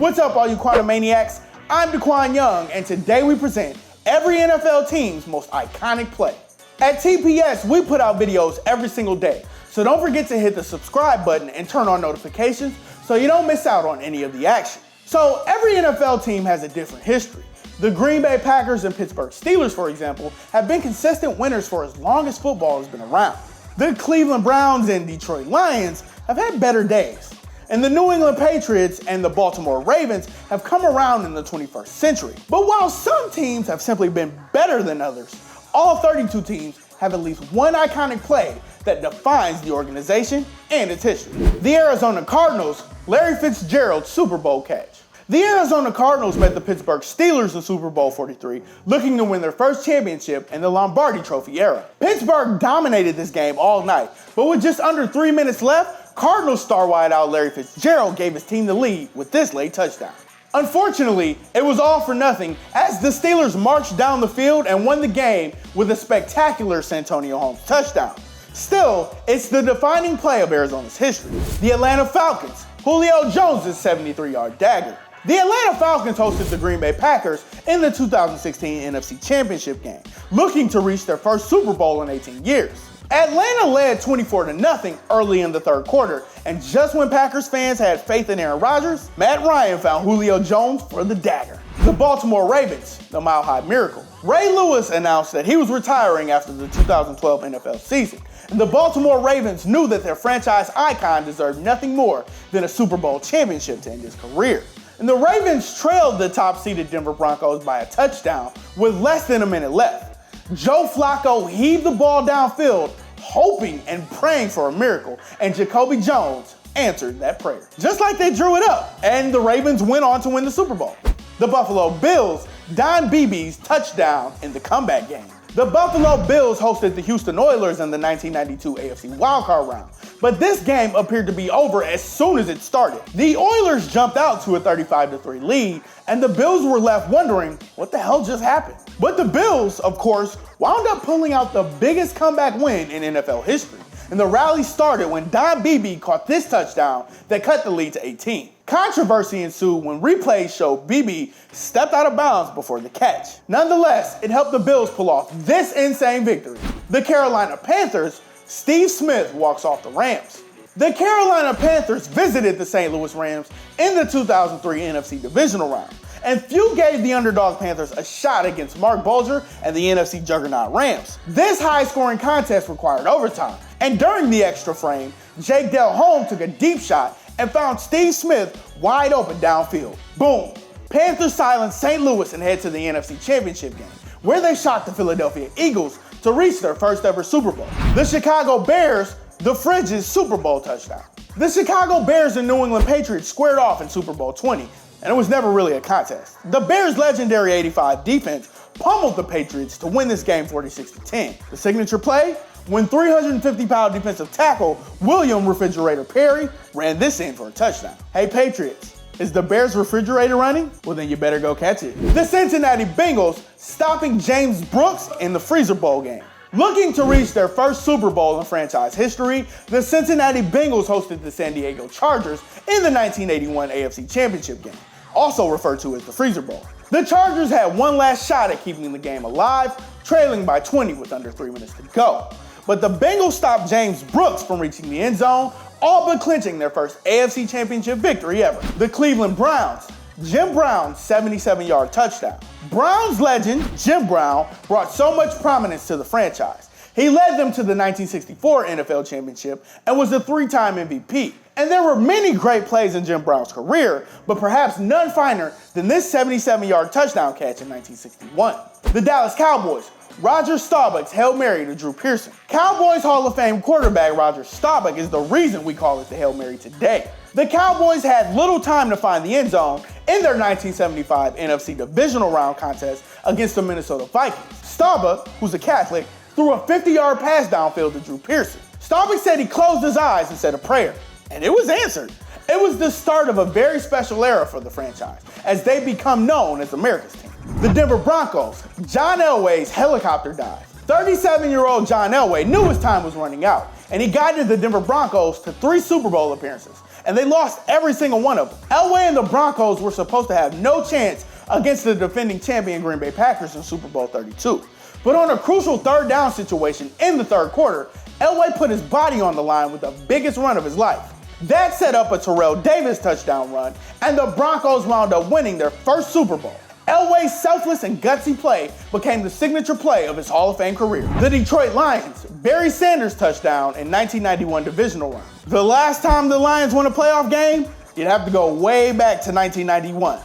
What's up, all you quantum maniacs? I'm DeQwan Young, and today we present every NFL team's most iconic play. At TPS, we put out videos every single day, so don't forget to hit the subscribe button and turn on notifications so you don't miss out on any of the action. So every NFL team has a different history. The Green Bay Packers and Pittsburgh Steelers, for example, have been consistent winners for as long as football has been around. The Cleveland Browns and Detroit Lions have had better days. And the New England Patriots and the Baltimore Ravens have come around in the 21st century. But while some teams have simply been better than others, all 32 teams have at least one iconic play that defines the organization and its history. The Arizona Cardinals, Larry Fitzgerald's Super Bowl catch. The Arizona Cardinals met the Pittsburgh Steelers in Super Bowl 43, looking to win their first championship in the Lombardi Trophy era. Pittsburgh dominated this game all night, but with just under 3 minutes left, Cardinals star wideout Larry Fitzgerald gave his team the lead with this late touchdown. Unfortunately, it was all for nothing as the Steelers marched down the field and won the game with a spectacular Santonio Holmes touchdown. Still, it's the defining play of Arizona's history. The Atlanta Falcons, Julio Jones' 73-yard dagger. The Atlanta Falcons hosted the Green Bay Packers in the 2016 NFC Championship game, looking to reach their first Super Bowl in 18 years. Atlanta led 24-0 early in the third quarter, and just when Packers fans had faith in Aaron Rodgers, Matt Ryan found Julio Jones for the dagger. The Baltimore Ravens, the Mile High Miracle. Ray Lewis announced that he was retiring after the 2012 NFL season, and the Baltimore Ravens knew that their franchise icon deserved nothing more than a Super Bowl championship to end his career. And the Ravens trailed the top-seeded Denver Broncos by a touchdown with less than a minute left. Joe Flacco heaved the ball downfield, hoping and praying for a miracle, and Jacoby Jones answered that prayer. Just like they drew it up, and the Ravens went on to win the Super Bowl. The Buffalo Bills, Don Beebe's touchdown in the comeback game. The Buffalo Bills hosted the Houston Oilers in the 1992 AFC wildcard round, but this game appeared to be over as soon as it started. The Oilers jumped out to a 35-3 lead, and the Bills were left wondering what the hell just happened. But the Bills, of course, wound up pulling out the biggest comeback win in NFL history, and the rally started when Don Beebe caught this touchdown that cut the lead to 18. Controversy ensued when replays showed Beebe stepped out of bounds before the catch. Nonetheless, it helped the Bills pull off this insane victory. The Carolina Panthers, Steve Smith walks off the Rams. The Carolina Panthers visited the St. Louis Rams in the 2003 NFC Divisional Round, and few gave the underdog Panthers a shot against Mark Bulger and the NFC juggernaut Rams. This high-scoring contest required overtime, and during the extra frame, Jake Delhomme took a deep shot and found Steve Smith wide open downfield. Boom! Panthers silence St. Louis and head to the NFC Championship game, where they shocked the Philadelphia Eagles to reach their first ever Super Bowl. The Chicago Bears, the Fridge's Super Bowl touchdown. The Chicago Bears and New England Patriots squared off in Super Bowl 20, and it was never really a contest. The Bears' legendary 85 defense pummeled the Patriots to win this game 46-10. The signature play? When 350-pound defensive tackle William Refrigerator Perry ran this in for a touchdown. Hey Patriots, is the Bears refrigerator running? Well then you better go catch it. The Cincinnati Bengals stopping James Brooks in the Freezer Bowl game. Looking to reach their first Super Bowl in franchise history, the Cincinnati Bengals hosted the San Diego Chargers in the 1981 AFC Championship game, also referred to as the Freezer Bowl. The Chargers had one last shot at keeping the game alive, trailing by 20 with under 3 minutes to go. But the Bengals stopped James Brooks from reaching the end zone, all but clinching their first AFC Championship victory ever. The Cleveland Browns, Jim Brown's 77-yard touchdown. Browns legend Jim Brown brought so much prominence to the franchise. He led them to the 1964 NFL Championship and was a 3-time MVP. And there were many great plays in Jim Brown's career, but perhaps none finer than this 77-yard touchdown catch in 1961. The Dallas Cowboys, Roger Staubach's Hail Mary to Drew Pearson. Cowboys Hall of Fame quarterback Roger Staubach is the reason we call it the Hail Mary today. The Cowboys had little time to find the end zone in their 1975 NFC Divisional Round contest against the Minnesota Vikings. Staubach, who's a Catholic, threw a 50-yard pass downfield to Drew Pearson. Staubach said he closed his eyes and said a prayer, and it was answered. It was the start of a very special era for the franchise, as they become known as America's team. The Denver Broncos, John Elway's helicopter dive. 37-year-old John Elway knew his time was running out, and he guided the Denver Broncos to 3 Super Bowl appearances, and they lost every single one of them. Elway and the Broncos were supposed to have no chance against the defending champion Green Bay Packers in Super Bowl 32. But on a crucial third down situation in the third quarter, Elway put his body on the line with the biggest run of his life. That set up a Terrell Davis touchdown run, and the Broncos wound up winning their first Super Bowl. Elway's selfless and gutsy play became the signature play of his Hall of Fame career. The Detroit Lions, Barry Sanders touchdown in 1991 divisional round. The last time the Lions won a playoff game, you'd have to go way back to 1991.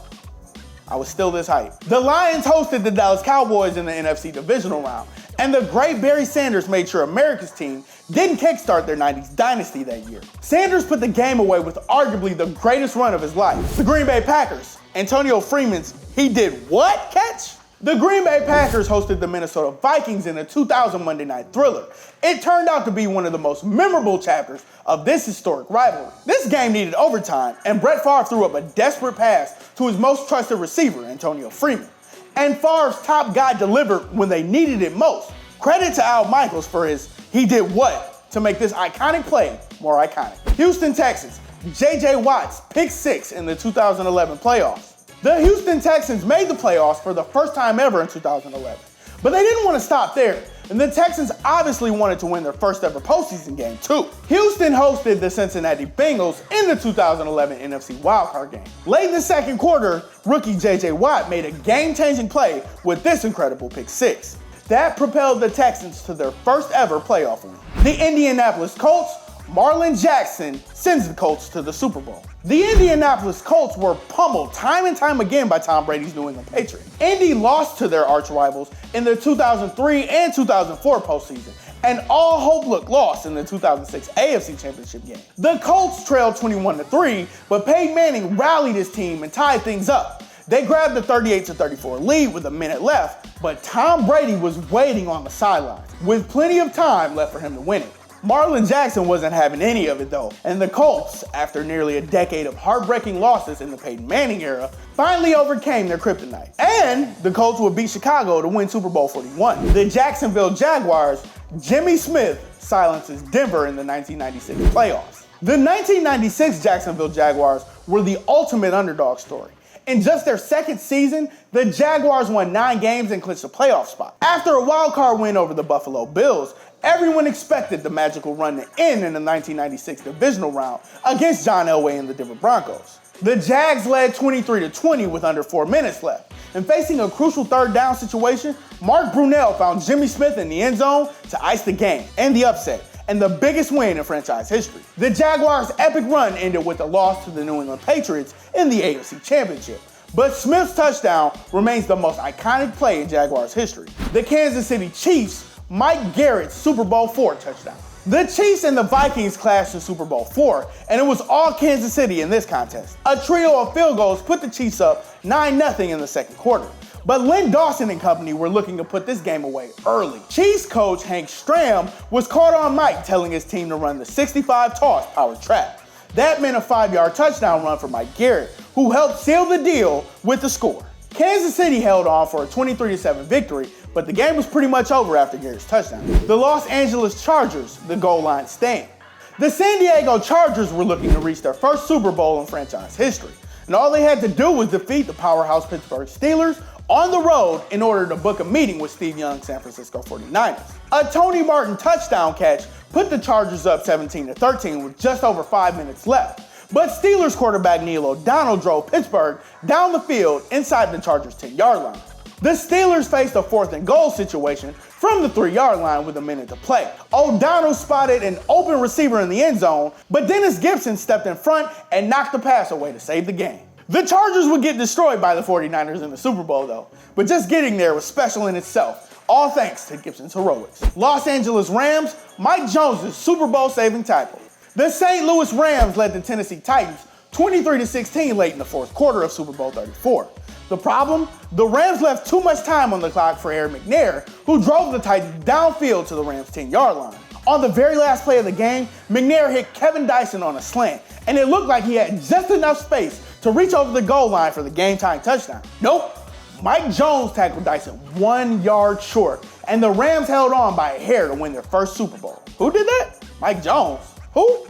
I was still this hype. The Lions hosted the Dallas Cowboys in the NFC divisional round, and the great Barry Sanders made sure America's team didn't kickstart their 90s dynasty that year. Sanders put the game away with arguably the greatest run of his life. The Green Bay Packers, Antonio Freeman's "he did what" catch? The Green Bay Packers hosted the Minnesota Vikings in a 2000 Monday Night Thriller. It turned out to be one of the most memorable chapters of this historic rivalry. This game needed overtime, and Brett Favre threw up a desperate pass to his most trusted receiver, Antonio Freeman. And Favre's top guy delivered when they needed it most. Credit to Al Michaels for his "he did what" to make this iconic play more iconic. Houston Texans, J.J. Watt's pick 6 in the 2011 playoffs. The Houston Texans made the playoffs for the first time ever in 2011, but they didn't want to stop there, and the Texans obviously wanted to win their first ever postseason game too. Houston hosted the Cincinnati Bengals in the 2011 NFC wildcard game. Late in the second quarter, rookie J.J. Watt made a game-changing play with this incredible pick 6. That propelled the Texans to their first ever playoff win. The Indianapolis Colts, Marlon Jackson sends the Colts to the Super Bowl. The Indianapolis Colts were pummeled time and time again by Tom Brady's New England Patriots. Indy lost to their arch rivals in the 2003 and 2004 postseason, and all hope looked lost in the 2006 AFC Championship game. The Colts trailed 21-3, but Peyton Manning rallied his team and tied things up. They grabbed the 38-34 lead with a minute left, but Tom Brady was waiting on the sidelines, with plenty of time left for him to win it. Marlon Jackson wasn't having any of it though, and the Colts, after nearly a decade of heartbreaking losses in the Peyton Manning era, finally overcame their kryptonite. And the Colts would beat Chicago to win Super Bowl 41. The Jacksonville Jaguars, Jimmy Smith silences Denver in the 1996 playoffs. The 1996 Jacksonville Jaguars were the ultimate underdog story. In just their second season, the Jaguars won 9 games and clinched a playoff spot. After a wild-card win over the Buffalo Bills, everyone expected the magical run to end in the 1996 divisional round against John Elway and the Denver Broncos. The Jags led 23-20 with under 4 minutes left, and facing a crucial third down situation, Mark Brunell found Jimmy Smith in the end zone to ice the game and the upset, and the biggest win in franchise history. The Jaguars' epic run ended with a loss to the New England Patriots in the AFC Championship. But Smith's touchdown remains the most iconic play in Jaguars history. The Kansas City Chiefs' Mike Garrett's Super Bowl IV touchdown. The Chiefs and the Vikings clashed in Super Bowl IV, and it was all Kansas City in this contest. A trio of field goals put the Chiefs up 9-0 in the second quarter. But Len Dawson and company were looking to put this game away early. Chiefs coach Hank Stram was caught on mic telling his team to run the 65 toss power trap. That meant a 5-yard touchdown run for Mike Garrett, who helped seal the deal with the score. Kansas City held on for a 23-7 victory, but the game was pretty much over after Garrett's touchdown. The Los Angeles Chargers, the goal line stand. The San Diego Chargers were looking to reach their first Super Bowl in franchise history, and all they had to do was defeat the powerhouse Pittsburgh Steelers on the road in order to book a meeting with Steve Young's San Francisco 49ers. A Tony Martin touchdown catch put the Chargers up 17-13 with just over 5 minutes left. But Steelers quarterback Neil O'Donnell drove Pittsburgh down the field inside the Chargers' 10-yard line. The Steelers faced a 4th and goal situation from the 3-yard line with a minute to play. O'Donnell spotted an open receiver in the end zone, but Dennis Gibson stepped in front and knocked the pass away to save the game. The Chargers would get destroyed by the 49ers in the Super Bowl though, but just getting there was special in itself, all thanks to Gibson's heroics. Los Angeles Rams, Mike Jones' Super Bowl saving tackle. The St. Louis Rams led the Tennessee Titans 23-16 late in the fourth quarter of Super Bowl 34. The problem? The Rams left too much time on the clock for Aaron McNair, who drove the Titans downfield to the Rams' 10-yard line. On the very last play of the game, McNair hit Kevin Dyson on a slant, and it looked like he had just enough space to reach over the goal line for the game-tying touchdown. Nope. Mike Jones tackled Dyson 1 yard short, and the Rams held on by a hair to win their first Super Bowl. Who did that? Mike Jones. Who?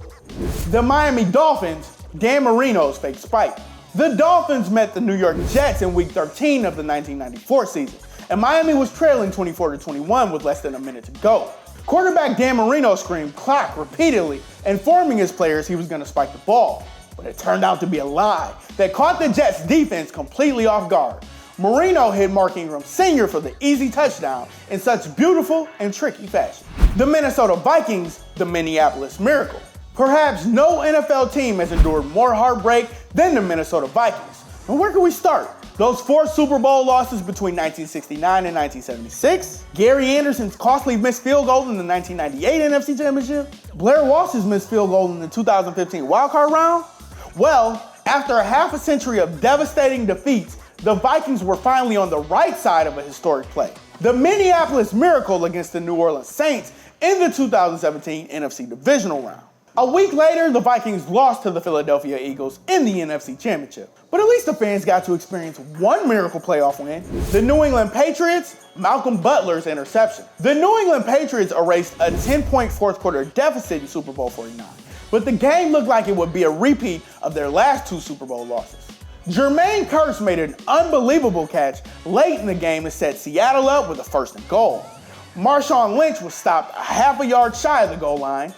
The Miami Dolphins, Dan Marino's fake spike. The Dolphins met the New York Jets in Week 13 of the 1994 season, and Miami was trailing 24-21 with less than a minute to go. Quarterback Dan Marino screamed "clock" repeatedly, informing his players he was going to spike the ball. But it turned out to be a lie that caught the Jets' defense completely off guard. Marino hit Mark Ingram Sr. for the easy touchdown in such beautiful and tricky fashion. The Minnesota Vikings, the Minneapolis Miracle. Perhaps no NFL team has endured more heartbreak than the Minnesota Vikings. And where can we start? Those 4 Super Bowl losses between 1969 and 1976, Gary Anderson's costly missed field goal in the 1998 NFC Championship, Blair Walsh's missed field goal in the 2015 wildcard round. Well, after a half a century of devastating defeats, the Vikings were finally on the right side of a historic play. The Minneapolis Miracle against the New Orleans Saints in the 2017 NFC Divisional Round. A week later, the Vikings lost to the Philadelphia Eagles in the NFC Championship. But at least the fans got to experience one miracle playoff win. The New England Patriots, Malcolm Butler's interception. The New England Patriots erased a 10-point fourth quarter deficit in Super Bowl 49. But the game looked like it would be a repeat of their last 2 Super Bowl losses. Jermaine Kearse made an unbelievable catch late in the game to set Seattle up with a 1st and goal. Marshawn Lynch was stopped a half a yard shy of the goal line,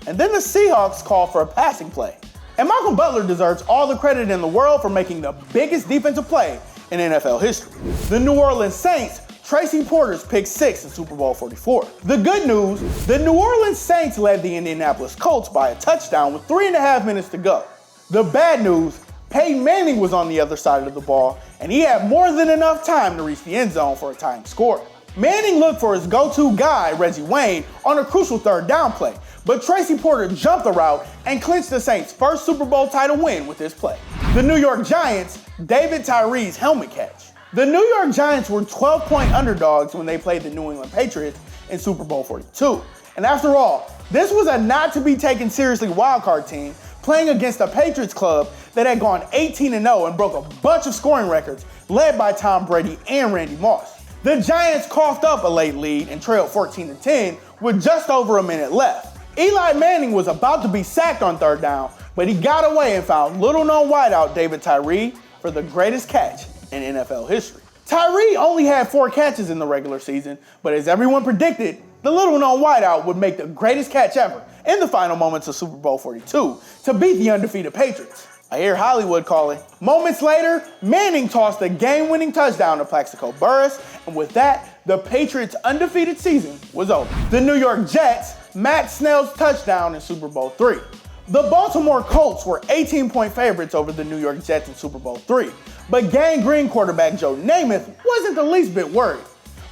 and then the Seahawks called for a passing play. And Malcolm Butler deserves all the credit in the world for making the biggest defensive play in NFL history. The New Orleans Saints, Tracy Porter's pick 6 in Super Bowl 44. The good news, the New Orleans Saints led the Indianapolis Colts by a touchdown with 3.5 minutes to go. The bad news, Peyton Manning was on the other side of the ball, and he had more than enough time to reach the end zone for a tying score. Manning looked for his go-to guy, Reggie Wayne, on a crucial 3rd down play, but Tracy Porter jumped the route and clinched the Saints' first Super Bowl title win with this play. The New York Giants, David Tyree's helmet catch. The New York Giants were 12-point underdogs when they played the New England Patriots in Super Bowl 42. And after all, this was a not-to-be-taken-seriously wildcard team playing against a Patriots club that had gone 18-0 and broke a bunch of scoring records led by Tom Brady and Randy Moss. The Giants coughed up a late lead and trailed 14-10 with just over a minute left. Eli Manning was about to be sacked on 3rd down, but he got away and found little-known wideout David Tyree for the greatest catch in NFL history. Tyree only had 4 catches in the regular season, but as everyone predicted, the little-known wideout would make the greatest catch ever in the final moments of Super Bowl 42 to beat the undefeated Patriots. I hear Hollywood calling. Moments later, Manning tossed a game-winning touchdown to Plaxico Burress, and with that, the Patriots' undefeated season was over. The New York Jets, Matt Snell's touchdown in Super Bowl 3. The Baltimore Colts were 18-point favorites over the New York Jets in Super Bowl 3, but Gang Green quarterback Joe Namath wasn't the least bit worried,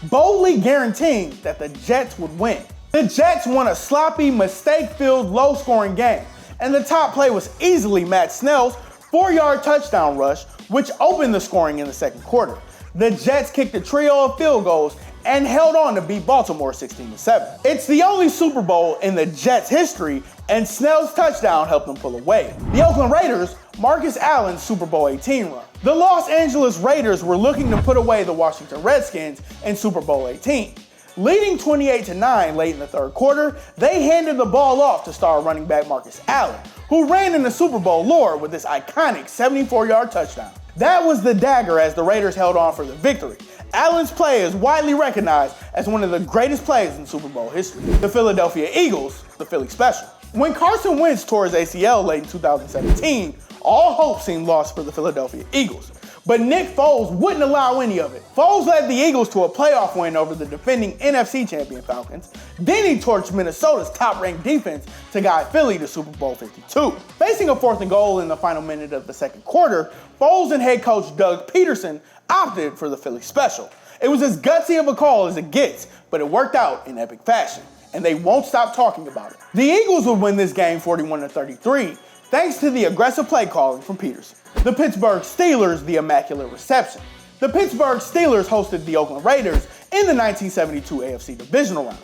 boldly guaranteeing that the Jets would win. The Jets won a sloppy, mistake-filled, low-scoring game, and the top play was easily Matt Snell's 4-yard touchdown rush, which opened the scoring in the 2nd quarter. The Jets kicked a trio of field goals and held on to beat Baltimore 16-7. It's the only Super Bowl in the Jets' history, and Snell's touchdown helped them pull away. The Oakland Raiders, Marcus Allen's Super Bowl 18 run. The Los Angeles Raiders were looking to put away the Washington Redskins in Super Bowl 18. Leading 28-9 late in the 3rd quarter, they handed the ball off to star running back Marcus Allen, who ran in the Super Bowl lore with this iconic 74-yard touchdown. That was the dagger as the Raiders held on for the victory. Allen's play is widely recognized as one of the greatest plays in Super Bowl history. The Philadelphia Eagles, the Philly Special. When Carson Wentz tore his ACL late in 2017, all hope seemed lost for the Philadelphia Eagles. But Nick Foles wouldn't allow any of it. Foles led the Eagles to a playoff win over the defending NFC champion Falcons. Then he torched Minnesota's top-ranked defense to guide Philly to Super Bowl 52. Facing a 4th and goal in the final minute of the 2nd quarter, Foles and head coach Doug Peterson opted for the Philly Special. It was as gutsy of a call as it gets, but it worked out in epic fashion, and they won't stop talking about it. The Eagles would win this game 41-33, thanks to the aggressive play calling from Peterson. The Pittsburgh Steelers, the Immaculate Reception. The Pittsburgh Steelers hosted the Oakland Raiders in the 1972 AFC Divisional Round.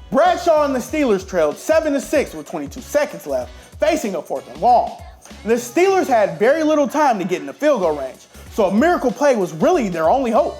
Bradshaw and the Steelers trailed 7-6 with 22 seconds left, facing a 4th and long. The Steelers had very little time to get in the field goal range, so a miracle play was really their only hope.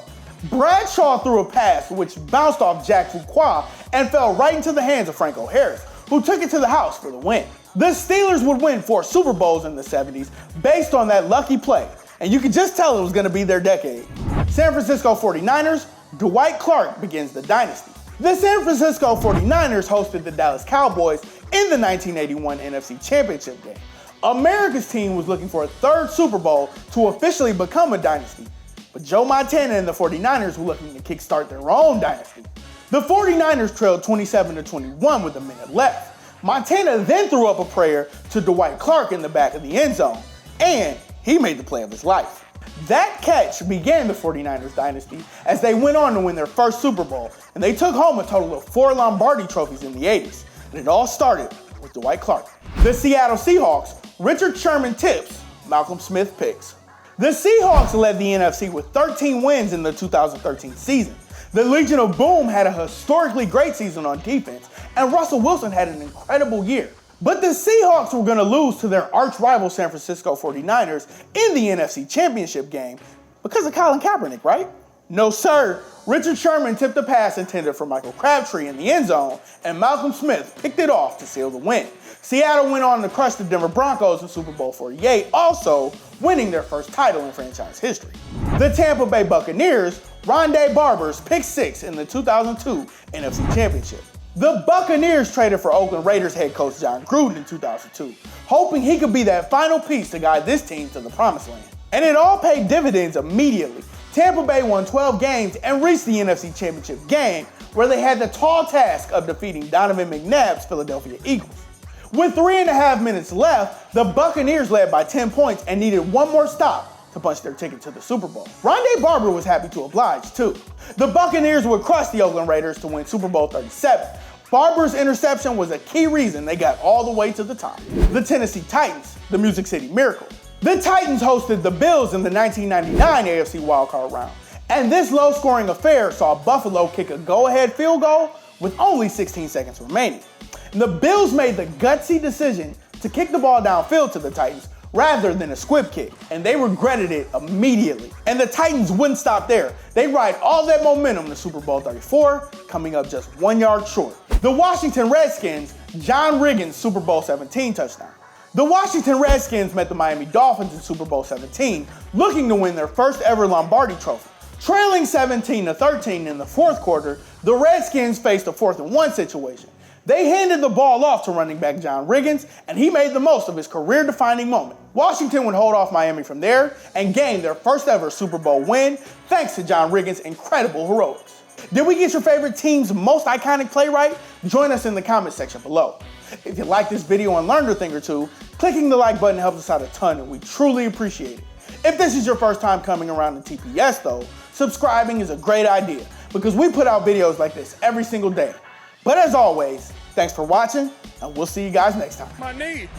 Bradshaw threw a pass which bounced off Jack Fuqua and fell right into the hands of Franco Harris, who took it to the house for the win. The Steelers would win 4 Super Bowls in the 70s based on that lucky play, and you could just tell it was going to be their decade. San Francisco 49ers, Dwight Clark begins the dynasty. The San Francisco 49ers hosted the Dallas Cowboys in the 1981 NFC Championship game. America's team was looking for a 3rd Super Bowl to officially become a dynasty, but Joe Montana and the 49ers were looking to kickstart their own dynasty. The 49ers trailed 27-21 with a minute left. Montana then threw up a prayer to Dwight Clark in the back of the end zone, and he made the play of his life. That catch began the 49ers dynasty as they went on to win their first Super Bowl, and they took home a total of 4 Lombardi trophies in the 80s. And it all started with Dwight Clark. The Seattle Seahawks, Richard Sherman tips, Malcolm Smith picks. The Seahawks led the NFC with 13 wins in the 2013 season. The Legion of Boom had a historically great season on defense, and Russell Wilson had an incredible year. But the Seahawks were going to lose to their arch-rival San Francisco 49ers in the NFC Championship game because of Colin Kaepernick, right? No, sir. Richard Sherman tipped a pass intended for Michael Crabtree in the end zone, and Malcolm Smith picked it off to seal the win. Seattle went on to crush the Denver Broncos in Super Bowl 48, also winning their first title in franchise history. The Tampa Bay Buccaneers, Rondé Barber's pick 6 in the 2002 NFC Championship. The Buccaneers traded for Oakland Raiders head coach John Gruden in 2002, hoping he could be that final piece to guide this team to the promised land. And it all paid dividends immediately. Tampa Bay won 12 games and reached the NFC Championship game, where they had the tall task of defeating Donovan McNabb's Philadelphia Eagles. With 3.5 minutes left, the Buccaneers led by 10 points and needed one more stop to punch their ticket to the Super Bowl. Rondé Barber was happy to oblige, too. The Buccaneers would crush the Oakland Raiders to win Super Bowl 37. Barber's interception was a key reason they got all the way to the top. The Tennessee Titans, the Music City Miracle. The Titans hosted the Bills in the 1999 AFC wildcard round, and this low-scoring affair saw Buffalo kick a go-ahead field goal with only 16 seconds remaining. The Bills made the gutsy decision to kick the ball downfield to the Titans rather than a squib kick, and they regretted it immediately. And the Titans wouldn't stop there. They ride all that momentum to Super Bowl 34, coming up just 1 yard short. The Washington Redskins, John Riggins' Super Bowl 17 touchdown. The Washington Redskins met the Miami Dolphins in Super Bowl 17, looking to win their first ever Lombardi trophy. Trailing 17-13 in the fourth quarter, the Redskins faced a 4th and 1 situation. They handed the ball off to running back John Riggins, and he made the most of his career-defining moment. Washington would hold off Miami from there and gain their first ever Super Bowl win thanks to John Riggins' incredible heroics. Did we get your favorite team's most iconic play right? Join us in the comment section below. If you like this video and learned a thing or two, clicking the like button helps us out a ton and we truly appreciate it. If this is your first time coming around to TPS though, subscribing is a great idea because we put out videos like this every single day. But as always, thanks for watching, and we'll see you guys next time. My knee.